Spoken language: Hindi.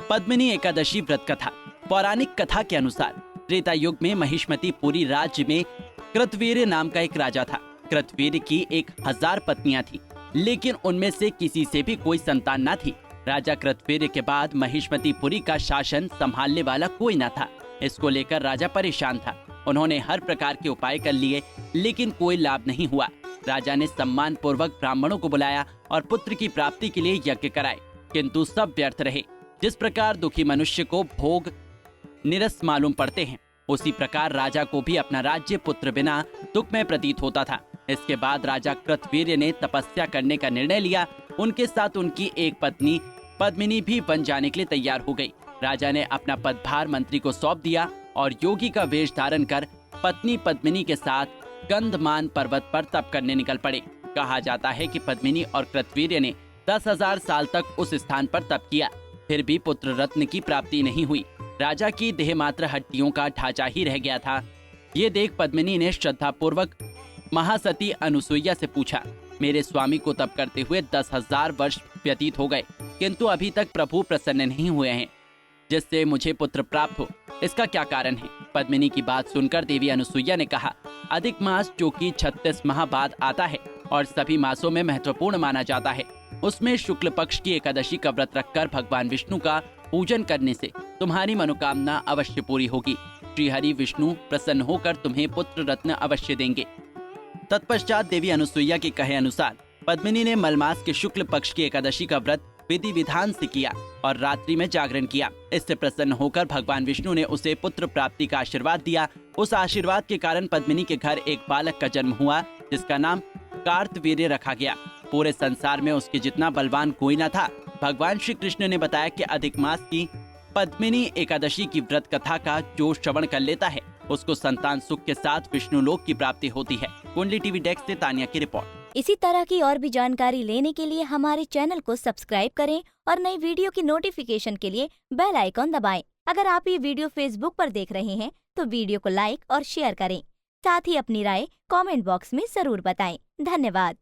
पद्मिनी एकादशी व्रत कथा। पौराणिक कथा के अनुसार त्रेता युग में महिष्मतिपुरी राज्य में कृतवीर्य नाम का एक राजा था। कृतवीर्य की 1000 पत्नियां थी, लेकिन उनमें से किसी से भी कोई संतान न थी। राजा कृतवीर्य के बाद महिष्मतिपुरी का शासन संभालने वाला कोई न था। इसको लेकर राजा परेशान था। उन्होंने हर प्रकार के उपाय कर लिए, लेकिन कोई लाभ नहीं हुआ। राजा ने सम्मान पूर्वक ब्राह्मणों को बुलाया और पुत्र की प्राप्ति के लिए यज्ञ कराए, किंतु सब व्यर्थ रहे। जिस प्रकार दुखी मनुष्य को भोग निरस मालूम पड़ते हैं, उसी प्रकार राजा को भी अपना राज्य पुत्र बिना दुखमय प्रतीत होता था। इसके बाद राजा कृतवीर्य ने तपस्या करने का निर्णय लिया। उनके साथ उनकी एक पत्नी पद्मिनी भी वन जाने के लिए तैयार हो गई। राजा ने अपना पदभार मंत्री को सौंप दिया और योगी का वेश धारण कर पत्नी पद्मिनी के साथ गंधमान पर्वत पर तप करने निकल पड़े। कहा जाता है कि पद्मिनी और कृतवीर्य ने 10,000 साल तक उस स्थान पर तप किया, फिर भी पुत्र रत्न की प्राप्ति नहीं हुई। राजा की देह मात्र हड्डियों का ढांचा ही रह गया था। ये देख पद्मिनी ने श्रद्धा पूर्वक महासती अनुसुईया से पूछा, मेरे स्वामी को तप करते हुए 10,000 वर्ष व्यतीत हो गए, किंतु अभी तक प्रभु प्रसन्न नहीं हुए हैं जिससे मुझे पुत्र प्राप्त हो। इसका क्या कारण है? पद्मिनी की बात सुनकर देवी अनुसुईया ने कहा, अधिक मास जो कि 36 माह बाद आता है और सभी मासों में महत्वपूर्ण माना जाता है, उसमें शुक्ल पक्ष की एकादशी का व्रत रखकर भगवान विष्णु का पूजन करने से तुम्हारी मनोकामना अवश्य पूरी होगी। श्री हरि विष्णु प्रसन्न होकर तुम्हें पुत्र रत्न अवश्य देंगे। तत्पश्चात देवी अनुसुईया के कहे अनुसार पद्मिनी ने मलमास के शुक्ल पक्ष की एकादशी का व्रत विधि विधान से किया और रात्रि में जागरण किया। इससे प्रसन्न होकर भगवान विष्णु ने उसे पुत्र प्राप्ति का आशीर्वाद दिया। उस आशीर्वाद के कारण पद्मिनी के घर एक बालक का जन्म हुआ, जिसका नाम कार्तवीर्य रखा गया। पूरे संसार में उसके जितना बलवान कोई न था। भगवान श्री कृष्ण ने बताया कि अधिक मास की पद्मिनी एकादशी की व्रत कथा का जो श्रवण कर लेता है, उसको संतान सुख के साथ विष्णु लोक की प्राप्ति होती है। कुंडली टीवी डेस्क से तानिया की रिपोर्ट। इसी तरह की और भी जानकारी लेने के लिए हमारे चैनल को सब्सक्राइब करें और नई वीडियो की नोटिफिकेशन के लिए बेल आइकॉन दबाएं। अगर आप ये वीडियो फेसबुक पर देख रहे हैं तो वीडियो को लाइक और शेयर करें। साथ ही अपनी राय कमेंट बॉक्स में जरूर बताएं। धन्यवाद।